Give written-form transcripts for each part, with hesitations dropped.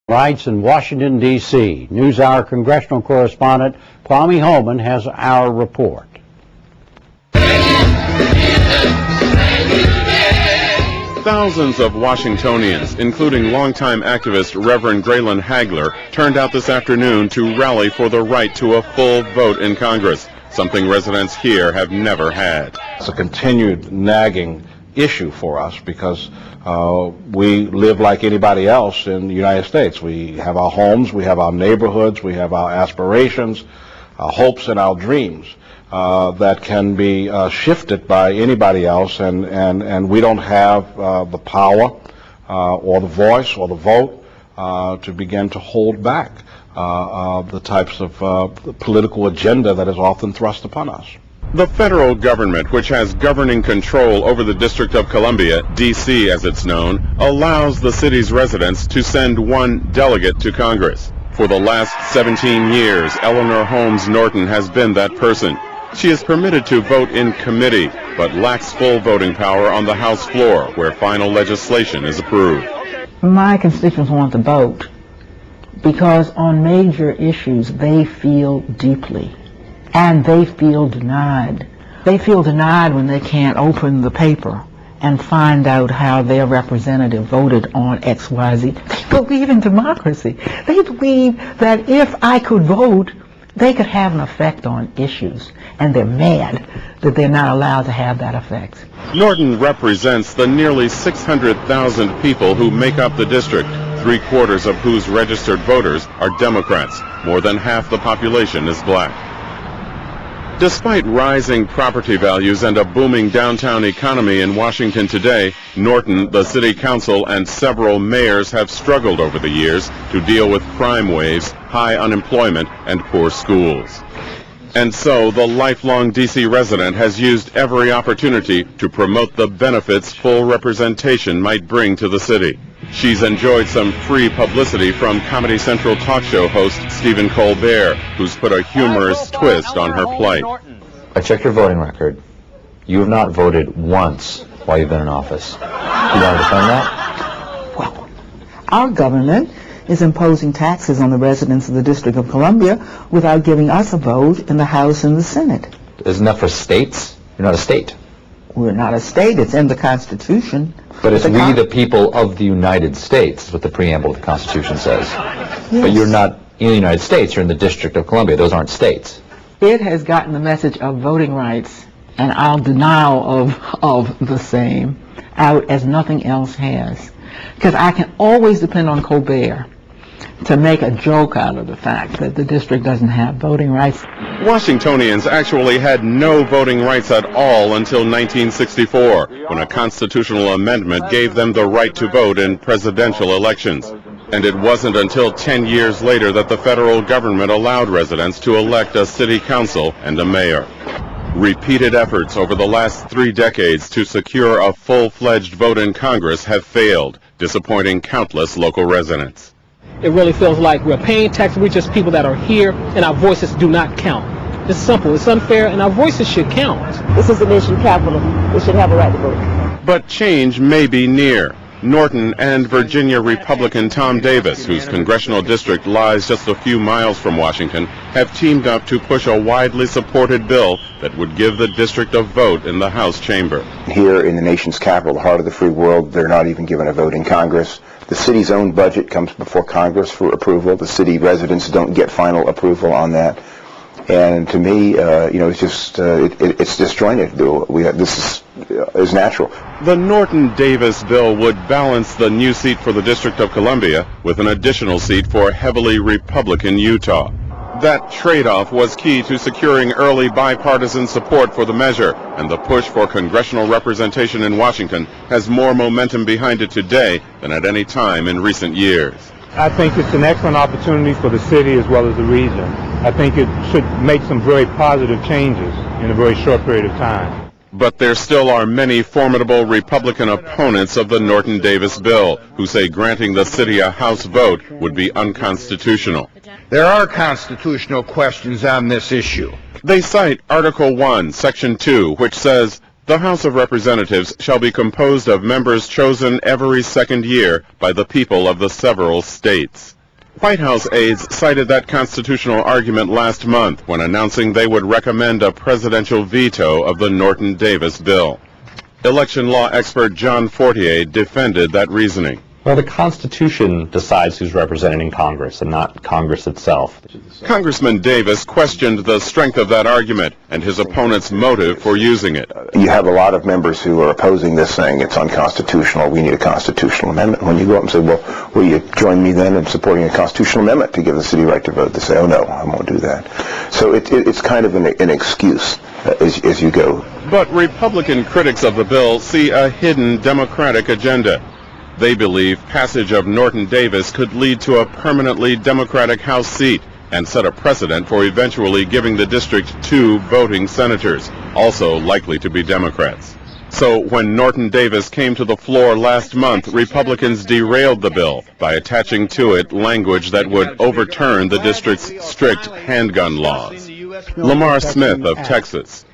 Rights in Washington, D.C. NewsHour congressional correspondent Kwame Holman has our report. Thousands of Washingtonians, including longtime activist Reverend Graylin Hagler, turned out this afternoon to rally for the right to a full vote in Congress, something residents here have never had. It's a continued nagging issue for us because we live like anybody else in the United States. We have our homes, we have our neighborhoods, we have our aspirations, our hopes and our dreams that can be shifted by anybody else, and we don't have the power or the voice or the vote to begin to hold back the types of political agenda that is often thrust upon us. The federal government, which has governing control over the District of Columbia, D.C. as it's known, allows the city's residents to send one delegate to Congress. For the last 17 years, Eleanor Holmes Norton has been that person. She is permitted to vote in committee, but lacks full voting power on the House floor, where final legislation is approved. My constituents want to vote because on major issues they feel deeply. And they feel denied. They feel denied when they can't open the paper and find out how their representative voted on XYZ. They believe in democracy. They believe that if I could vote, they could have an effect on issues. And they're mad that they're not allowed to have that effect. Norton represents the nearly 600,000 people who make up the district, 3/4 of whose registered voters are Democrats. More than half the population is black. Despite rising property values and a booming downtown economy in Washington today, Norton, the city council, and several mayors have struggled over the years to deal with crime waves, high unemployment, and poor schools. And so the lifelong D.C. resident has used every opportunity to promote the benefits full representation might bring to the city. She's enjoyed some free publicity from Comedy Central talk show host Stephen Colbert, who's put a humorous twist on her plight. I checked your voting record. You have not voted once while you've been in office. Do you want to defend that? Well, our government is imposing taxes on the residents of the District of Columbia without giving us a vote in the House and the Senate. Isn't that for states? You're not a state. We're not a state. It's in the Constitution. But it's we the people of the United States, is what the preamble of the Constitution says. Yes. But you're not in the United States. You're in the District of Columbia. Those aren't states. It has gotten the message of voting rights and our denial of the same out as nothing else has. Because I can always depend on Colbert to make a joke out of the fact that the district doesn't have voting rights. Washingtonians actually had no voting rights at all until 1964, when a constitutional amendment gave them the right to vote in presidential elections. And it wasn't until 10 years later that the federal government allowed residents to elect a city council and a mayor. Repeated efforts over the last 3 decades to secure a full-fledged vote in Congress have failed, disappointing countless local residents. It really feels like we're paying taxes. We're just people that are here, and our voices do not count. It's simple. It's unfair, and our voices should count. This is the nation's capital. We should have a right to vote. But change may be near. Norton and Virginia Republican Tom Davis, whose congressional district lies just a few miles from Washington, have teamed up to push a widely supported bill that would give the district a vote in the House chamber. Here in the nation's capital, the heart of the free world, they're not even given a vote in Congress. The city's own budget comes before Congress for approval. The city residents don't get final approval on that. And to me, it's just it's disjointed. This is natural. The Norton-Davis bill would balance the new seat for the District of Columbia with an additional seat for heavily Republican Utah. That trade-off was key to securing early bipartisan support for the measure, and the push for congressional representation in Washington has more momentum behind it today than at any time in recent years. I think it's an excellent opportunity for the city as well as the region. I think it should make some very positive changes in a very short period of time. But there still are many formidable Republican opponents of the Norton-Davis bill who say granting the city a House vote would be unconstitutional. There are constitutional questions on this issue. They cite Article 1, Section 2, which says, "The House of Representatives shall be composed of members chosen every second year by the people of the several states." White House aides cited that constitutional argument last month when announcing they would recommend a presidential veto of the Norton-Davis bill. Election law expert John Fortier defended that reasoning. Well, the Constitution decides who's represented in Congress and not Congress itself. Congressman Davis questioned the strength of that argument and his opponent's motive for using it. You have a lot of members who are opposing this, saying it's unconstitutional, we need a constitutional amendment. When you go up and say, well, will you join me then in supporting a constitutional amendment to give the city right to vote? They say, oh no, I won't do that. So it's kind of an excuse as you go. But Republican critics of the bill see a hidden Democratic agenda. They believe passage of Norton-Davis could lead to a permanently Democratic House seat and set a precedent for eventually giving the district 2 voting senators, also likely to be Democrats. So when Norton-Davis came to the floor last month, Republicans derailed the bill by attaching to it language that would overturn the district's strict handgun laws. Lamar Smith of Texas.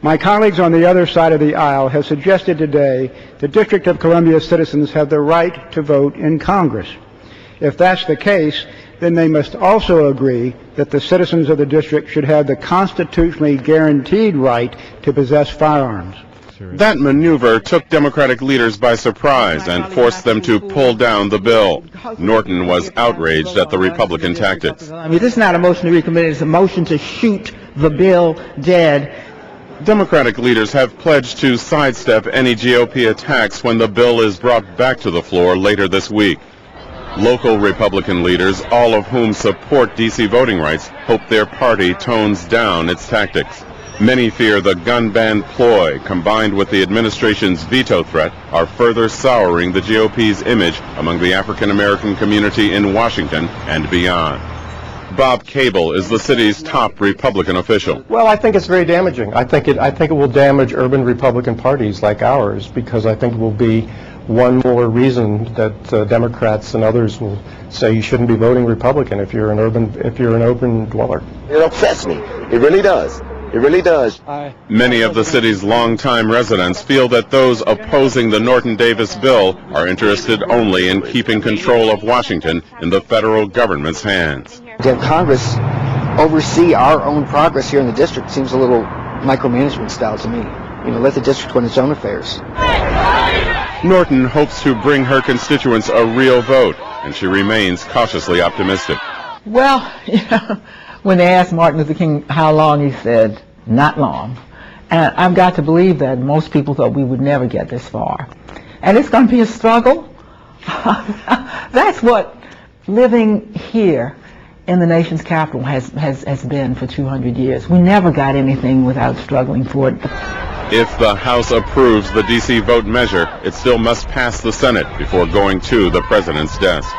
My colleagues on the other side of the aisle have suggested today the District of Columbia citizens have the right to vote in Congress. If that's the case, then they must also agree that the citizens of the district should have the constitutionally guaranteed right to possess firearms. That maneuver took Democratic leaders by surprise and forced them to pull down the bill. Norton was outraged at the Republican tactics. I mean, this is not a motion to recommit, it's a motion to shoot the bill dead. Democratic leaders have pledged to sidestep any GOP attacks when the bill is brought back to the floor later this week. Local Republican leaders, all of whom support D.C. voting rights, hope their party tones down its tactics. Many fear the gun ban ploy, combined with the administration's veto threat, are further souring the GOP's image among the African American community in Washington and beyond. Bob Cable is the city's top Republican official. Well, I think it's very damaging. I think it will damage urban Republican parties like ours, because I think it will be one more reason that Democrats and others will say you shouldn't be voting Republican if you're an urban dweller. It upsets me. It really does. It really does. Many of the city's longtime residents feel that those opposing the Norton-Davis bill are interested only in keeping control of Washington in the federal government's hands. To have Congress oversee our own progress here in the district seems a little micromanagement style to me. You know, let the district run its own affairs. Norton hopes to bring her constituents a real vote, and she remains cautiously optimistic. Well, you know, when they asked Martin Luther King how long, he said, not long. And I've got to believe that most people thought we would never get this far. And it's going to be a struggle. That's what living here in the nation's capital has been for 200 years. We never got anything without struggling for it. If the House approves the D.C. vote measure, it still must pass the Senate before going to the president's desk.